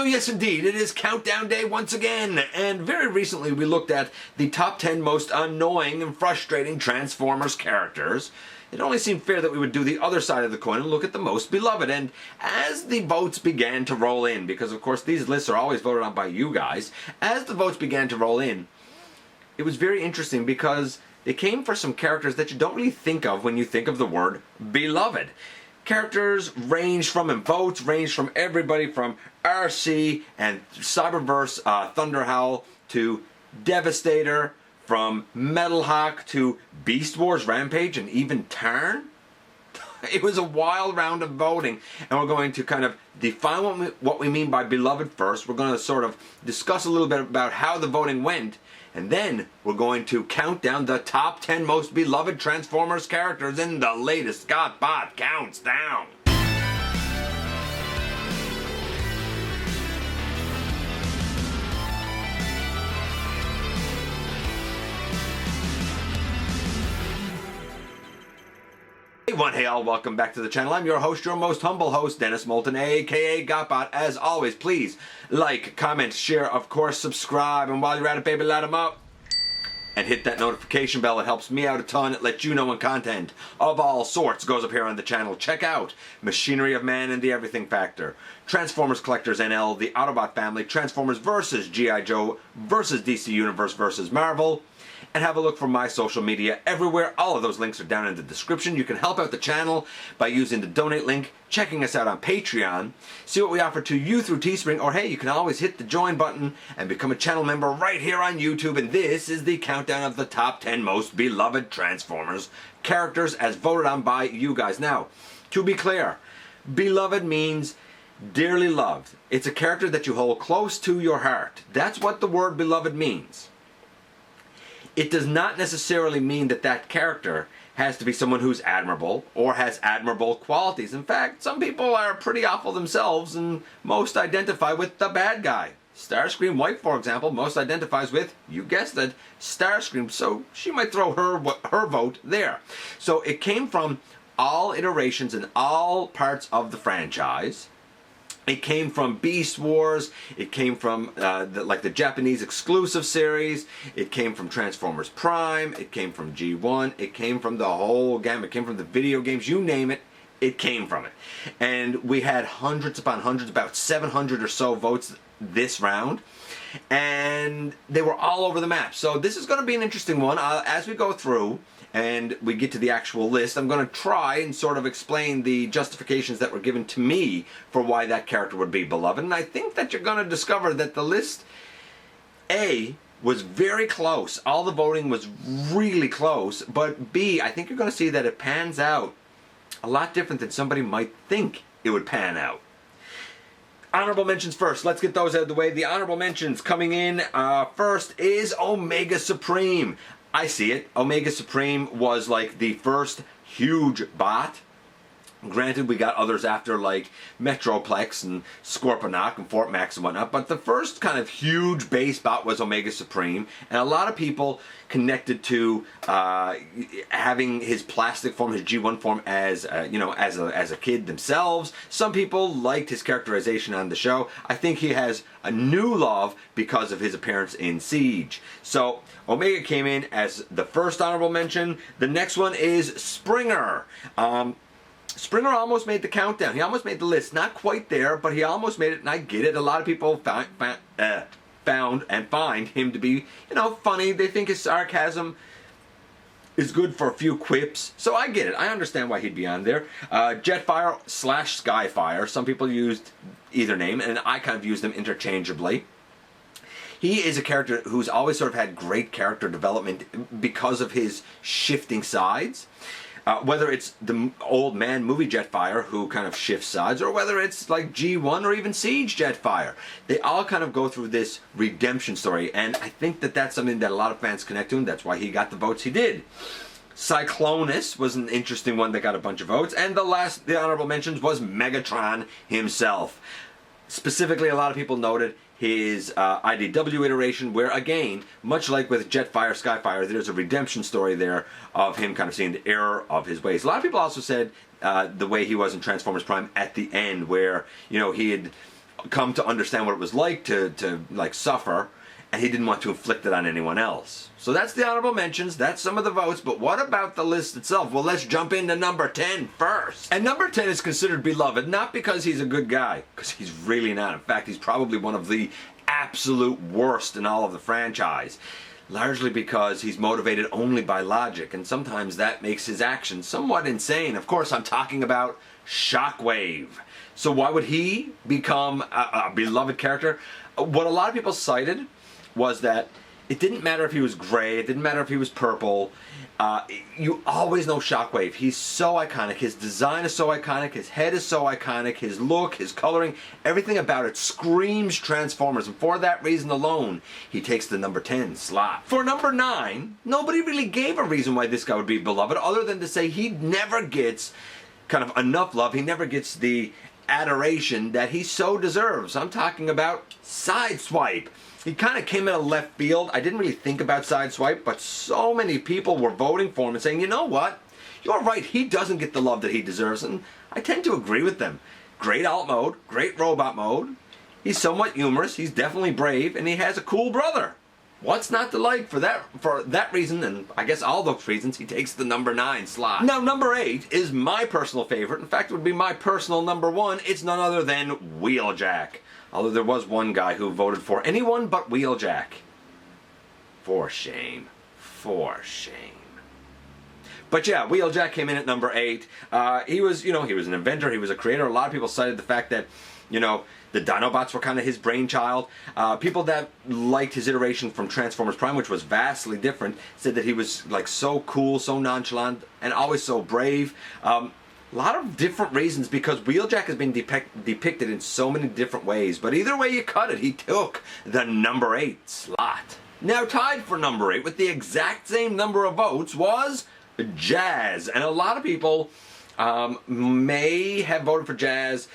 yes indeed, it is countdown day once again, and very recently we looked at the top 10 most annoying and frustrating Transformers characters. It only seemed fair that we would do the other side of the coin and look at the most beloved, and as the votes began to roll in, because of course these lists are always voted on by you guys, as the votes began to roll in, it was very interesting because they came for some characters that you don't really think of when you think of the word beloved. Characters range from, and votes range from everybody from RC and Cyberverse Thunderhowl to Devastator, from Metalhawk to Beast Wars Rampage and even Tarn. It was a wild round of voting, and we're going to kind of define what we mean by beloved first. We're going to sort of discuss a little bit about how the voting went, and then we're going to count down the top 10 most beloved Transformers characters in the latest GotBot Counts Down. Hey all, welcome back to the channel. I'm your host, your most humble host, Dennis Moulton, aka GotBot. As always, please like, comment, share, of course, subscribe, and while you're at it, baby, light 'em up. And hit that notification bell. It helps me out a ton. It lets you know when content of all sorts goes up here on the channel. Check out Machinery of Man and the Everything Factor, Transformers Collectors NL, the Autobot Family, Transformers vs. G.I. Joe vs. DC Universe vs. Marvel, and have a look for my social media everywhere. All of those links are down in the description. You can help out the channel by using the donate link, checking us out on Patreon, see what we offer to you through Teespring, or hey, you can always hit the join button and become a channel member right here on YouTube. And this is the countdown of the top 10 most beloved Transformers characters as voted on by you guys. Now, to be clear, beloved means dearly loved. It's a character that you hold close to your heart. That's what the word beloved means. It does not necessarily mean that that character has to be someone who's admirable or has admirable qualities. In fact, some people are pretty awful themselves and most identify with the bad guy. Starscream White, for example, most identifies with, you guessed it, Starscream, so she might throw her vote there. So it came from all iterations and all parts of the franchise. It came from Beast Wars, it came from the Japanese exclusive series, it came from Transformers Prime, it came from G1, it came from the whole gamut, it came from the video games, you name it, it came from it. And we had hundreds upon hundreds, about 700 or so votes this round, and they were all over the map. So this is going to be an interesting one. As we go through and we get to the actual list, I'm going to try and sort of explain the justifications that were given to me for why that character would be beloved. And I think that you're going to discover that the list A was very close. All the voting was really close. But B, I think you're going to see that it pans out a lot different than somebody might think it would pan out. Honorable mentions first. Let's get those out of the way. The honorable mentions coming in first is Omega Supreme. I see it. Omega Supreme was like the first huge bot. Granted, we got others after like Metroplex and Scorponok and Fort Max and whatnot, but the first kind of huge base bot was Omega Supreme, and a lot of people connected to having his plastic form, his G1 form, as as a kid themselves. Some people liked his characterization on the show. I think he has a new love because of his appearance in Siege. So Omega came in as the first honorable mention. The next one is Springer. Springer almost made the countdown. He almost made the list. Not quite there, but he almost made it, and I get it. A lot of people found and find him to be, funny. They think his sarcasm is good for a few quips. So I get it. I understand why he'd be on there. Jetfire / Skyfire. Some people used either name, and I kind of used them interchangeably. He is a character who's always sort of had great character development because of his shifting sides. Whether it's the old man movie Jetfire, who kind of shifts sides, or whether it's like G1 or even Siege Jetfire. They all kind of go through this redemption story, and I think that that's something that a lot of fans connect to, and that's why he got the votes he did. Cyclonus was an interesting one that got a bunch of votes, and the honorable mentions was Megatron himself. Specifically, a lot of people noted his IDW iteration, where again, much like with Jetfire, Skyfire, there's a redemption story there of him kind of seeing the error of his ways. A lot of people also said the way he was in Transformers Prime at the end, where he had come to understand what it was like to like suffer, and he didn't want to inflict it on anyone else. So that's the honorable mentions, that's some of the votes, but what about the list itself? Well, let's jump into number 10 first. And number 10 is considered beloved, not because he's a good guy, because he's really not. In fact, he's probably one of the absolute worst in all of the franchise. Largely because he's motivated only by logic, and sometimes that makes his actions somewhat insane. Of course, I'm talking about Shockwave. So why would he become a beloved character? What a lot of people cited was that it didn't matter if he was gray, it didn't matter if he was purple. You always know Shockwave. He's so iconic. His design is so iconic. His head is so iconic. His look, his coloring, everything about it screams Transformers. And for that reason alone, he takes the number 10 slot. For number 9, nobody really gave a reason why this guy would be beloved other than to say he never gets kind of enough love. He never gets the adoration that he so deserves. I'm talking about Sideswipe. He kind of came out of left field. I didn't really think about Sideswipe, but so many people were voting for him and saying, you know what? You're right, he doesn't get the love that he deserves, and I tend to agree with them. Great alt mode, great robot mode. He's somewhat humorous, he's definitely brave, and he has a cool brother. What's not to like? For that reason, and I guess all those reasons, he takes the number 9 slot. Now, number 8 is my personal favorite. In fact, it would be my personal number 1. It's none other than Wheeljack. Although there was one guy who voted for anyone but Wheeljack. For shame. For shame. But yeah, Wheeljack came in at number 8. He was, he was an inventor, he was a creator. A lot of people cited the fact that, the Dinobots were kind of his brainchild. People that liked his iteration from Transformers Prime, which was vastly different, said that he was like so cool, so nonchalant, and always so brave. A lot of different reasons, because Wheeljack has been depicted in so many different ways. But either way you cut it, he took the number 8 slot. Now tied for number 8 with the exact same number of votes was Jazz. And a lot of people may have voted for Jazz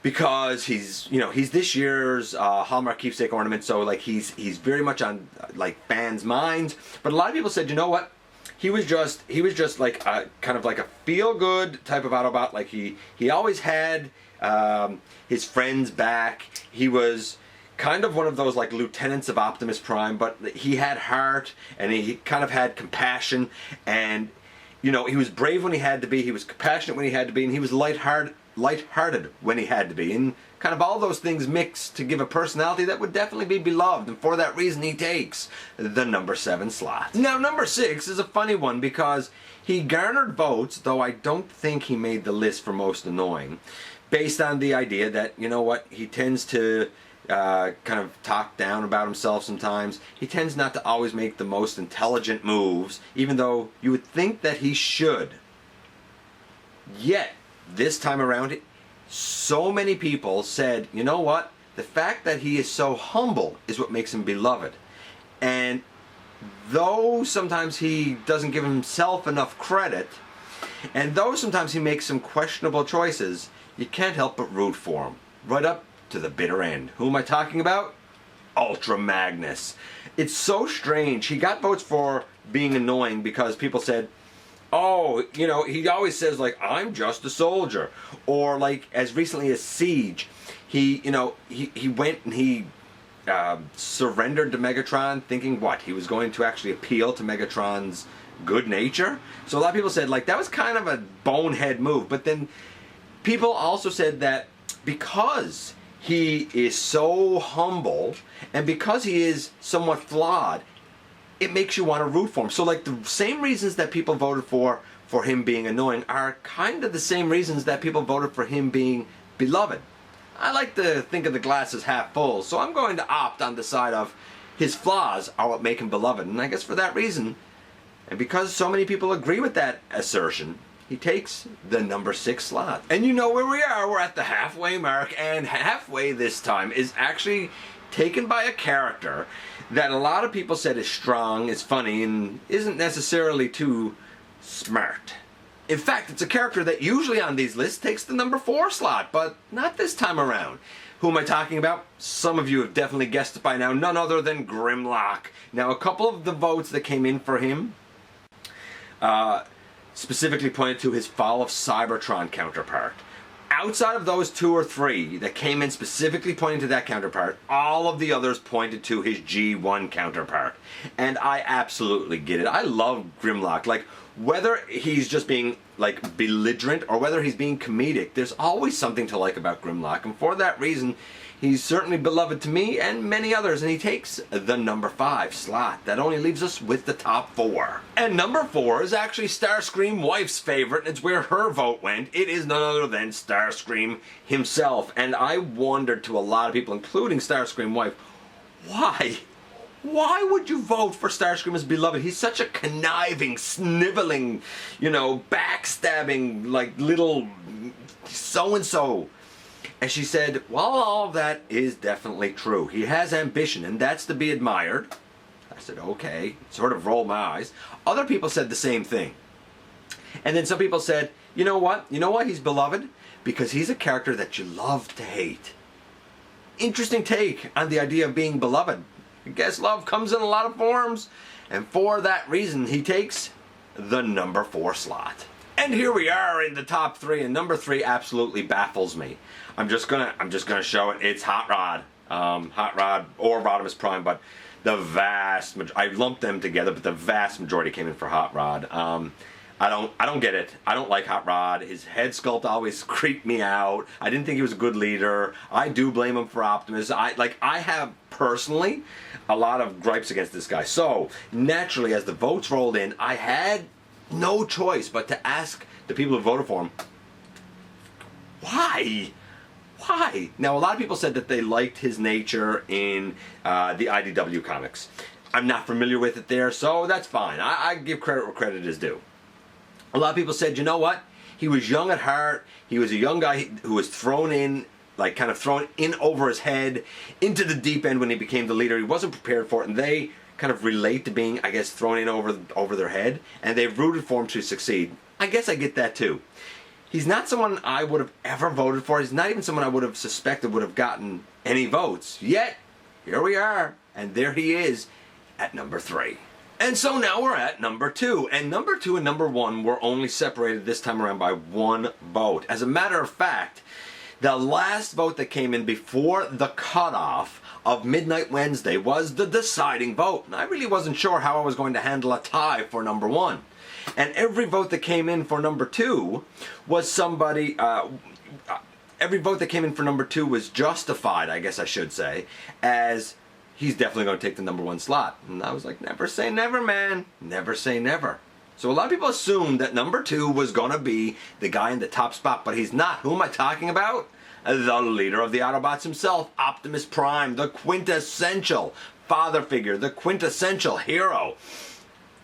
because he's this year's Hallmark keepsake ornament, so like he's very much on like fans' minds. But a lot of people said, you know what? He was just like a kind of like a feel-good type of Autobot. Like he always had his friends back. He was kind of one of those like lieutenants of Optimus Prime, but he had heart and he kind of had compassion, and he was brave when he had to be, he was compassionate when he had to be, and he was lighthearted when he had to be, and kind of all those things mixed to give a personality that would definitely be beloved, and for that reason he takes the number 7 slot. Now number 6 is a funny one because he garnered votes, though I don't think he made the list for most annoying, based on the idea that, he tends to kind of talk down about himself sometimes. He tends not to always make the most intelligent moves, even though you would think that he should. Yet, this time around, so many people said, you know what? The fact that he is so humble is what makes him beloved. And though sometimes he doesn't give himself enough credit, and though sometimes he makes some questionable choices, you can't help but root for him. Right up to the bitter end. Who am I talking about? Ultra Magnus. It's so strange. He got votes for being annoying because people said, oh, he always says like, I'm just a soldier. Or like as recently as Siege, he went and he surrendered to Megatron thinking what? He was going to actually appeal to Megatron's good nature. So a lot of people said like that was kind of a bonehead move. But then people also said that because he is so humble and because he is somewhat flawed, it makes you want to root for him. So like the same reasons that people voted for him being annoying are kind of the same reasons that people voted for him being beloved. I like to think of the glass as half full, so I'm going to opt on the side of his flaws are what make him beloved. And I guess for that reason, and because so many people agree with that assertion, he takes the number 6 slot. And you know where we are. We're at the halfway mark, and halfway this time is actually taken by a character that a lot of people said is strong, is funny, and isn't necessarily too smart. In fact, it's a character that usually on these lists takes the number 4 slot, but not this time around. Who am I talking about? Some of you have definitely guessed it by now. None other than Grimlock. Now, a couple of the votes that came in for him specifically pointed to his Fall of Cybertron counterpart. outside of those 2 or 3 that came in specifically pointing to that counterpart, all of the others pointed to his G1 counterpart. And I absolutely get it. I love Grimlock. Like, whether he's just being, like, belligerent or whether he's being comedic, there's always something to like about Grimlock. And for that reason, he's certainly beloved to me and many others, and he takes the number 5 slot. That only leaves us with the top 4. And number 4 is actually Starscream Wife's favorite, and it's where her vote went. It is none other than Starscream himself. And I wondered to a lot of people, including Starscream Wife, why? Why would you vote for Starscream as beloved? He's such a conniving, sniveling, you know, backstabbing, like, little so-and-so. And she said, well, all of that is definitely true. He has ambition, and that's to be admired. I said, okay. Sort of rolled my eyes. Other people said the same thing. And then some people said, you know what? You know why he's beloved? Because he's a character that you love to hate. Interesting take on the idea of being beloved. I guess love comes in a lot of forms. And for that reason, he takes the number 4 slot. And here we are in the top 3, and number 3 absolutely baffles me. I'm just gonna show it. It's Hot Rod, Hot Rod or Rodimus Prime, but the vast I lumped them together, but the vast majority came in for Hot Rod. I don't get it. I don't like Hot Rod. His head sculpt always creeped me out. I didn't think he was a good leader. I do blame him for Optimus. I have personally a lot of gripes against this guy. So naturally, as the votes rolled in, I had no choice but to ask the people who voted for him, why? Why? Now, a lot of people said that they liked his nature in the IDW comics. I'm not familiar with it there, so that's fine. I give credit where credit is due. A lot of people said, you know what? He was young at heart. He was a young guy who was thrown in, like kind of thrown in over his head into the deep end when he became the leader. He wasn't prepared for it, and they kind of relate to being, I guess, thrown in over their head, and they rooted for him to succeed. I guess I get that too. He's not someone I would have ever voted for. He's not even someone I would have suspected would have gotten any votes. Yet, here we are, and there he is at number 3. And so now we're at number 2. And number 2 and number 1 were only separated this time around by 1 vote. As a matter of fact, the last vote that came in before the cutoff of Midnight Wednesday was the deciding vote. And I really wasn't sure how I was going to handle a tie for number 1. And every vote that came in for number 2 was somebody, every vote that came in for number 2 was justified, I guess I should say, as he's definitely going to take the number 1 slot. And I was like, never say never, man. Never say never. So a lot of people assumed that number 2 was going to be the guy in the top spot, but he's not. Who am I talking about? The leader of the Autobots himself, Optimus Prime, the quintessential father figure, the quintessential hero.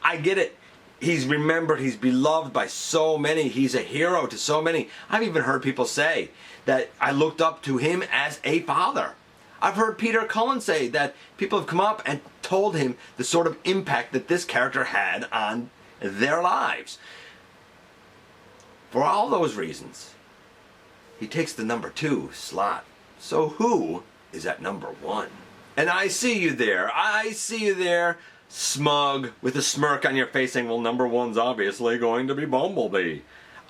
I get it. He's remembered, he's beloved by so many, he's a hero to so many. I've even heard people say that I looked up to him as a father. I've heard Peter Cullen say that people have come up and told him the sort of impact that this character had on their lives. For all those reasons, he takes the number 2 slot. So who is at number 1? And I see you there. I see you there, smug, with a smirk on your face saying, well, number 1's obviously going to be Bumblebee.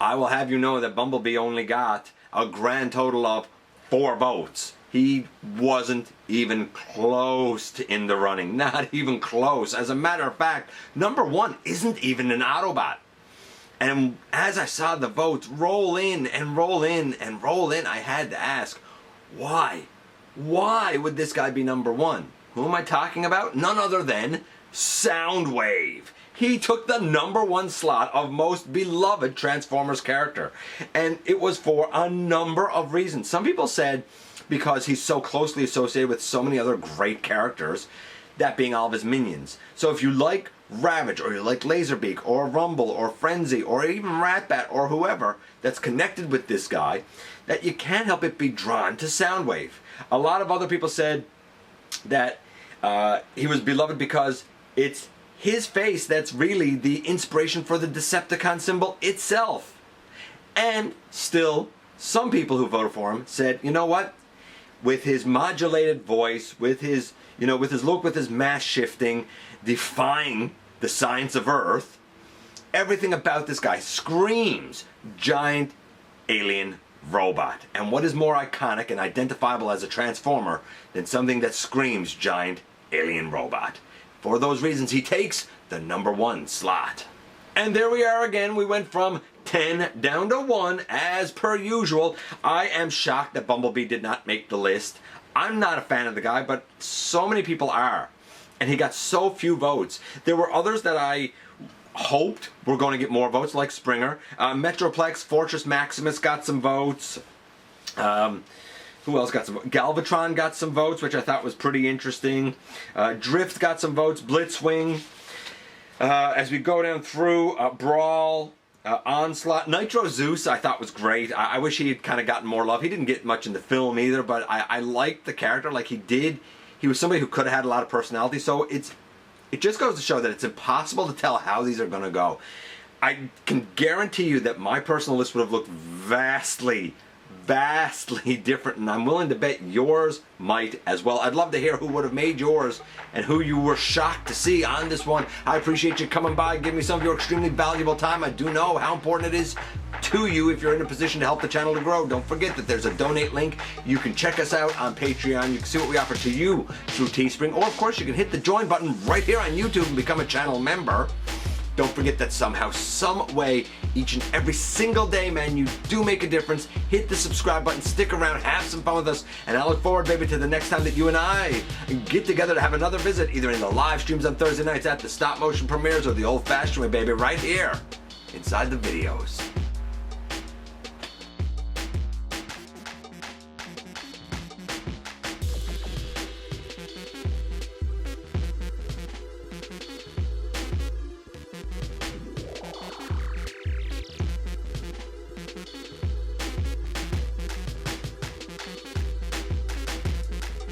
I will have you know that Bumblebee only got a grand total of 4 votes. He wasn't even close to in the running. Not even close. As a matter of fact, number 1 isn't even an Autobot. And as I saw the votes roll in and roll in and roll in, I had to ask, why? Why would this guy be number 1? Who am I talking about? None other than Soundwave. He took the number 1 slot of most beloved Transformers character. And it was for a number of reasons. Some people said because he's so closely associated with so many other great characters, that being all of his minions. So if you like Ravage, or you like Laserbeak, or Rumble, or Frenzy, or even Ratbat, or whoever that's connected with this guy, that you can't help but be drawn to Soundwave. A lot of other people said that he was beloved because it's his face that's really the inspiration for the Decepticon symbol itself. And still, some people who voted for him said, you know what? With his modulated voice, with his, with his look, with his mass shifting, defying the science of Earth, everything about this guy screams giant alien robot. And what is more iconic and identifiable as a transformer than something that screams giant alien robot? For those reasons, he takes the #1 slot. And there we are again. We went from 10 down to 1 as per usual. I am shocked that Bumblebee did not make the list. I'm not a fan of the guy, but so many people are. And he got so few votes. There were others that I hoped were going to get more votes, like Springer. Metroplex, Fortress Maximus got some votes. Who else got some votes? Galvatron got some votes, which I thought was pretty interesting. Drift got some votes. Blitzwing. As we go down through, Brawl, Onslaught. Nitro Zeus I thought was great. I wish he had kind of gotten more love. He didn't get much in the film either, but I liked the character like he did. He was somebody who could have had a lot of personality, so it just goes to show that it's impossible to tell how these are going to go. I can guarantee you that my personal list would have looked vastly different, and I'm willing to bet yours might as well. I'd love to hear who would have made yours and who you were shocked to see on this one. I appreciate you coming by, giving me some of your extremely valuable time. I do know how important it is to you if you're in a position to help the channel to grow. Don't forget that there's a donate link. You can check us out on Patreon. You can see what we offer to you through Teespring, or of course you can hit the join button right here on YouTube and become a channel member. Don't forget that somehow, some way, each and every single day, man, you do make a difference. Hit the subscribe button, stick around, have some fun with us, and I look forward, baby, to the next time that you and I get together to have another visit, either in the live streams on Thursday nights at the stop motion premieres or the old-fashioned way, baby, right here inside the videos.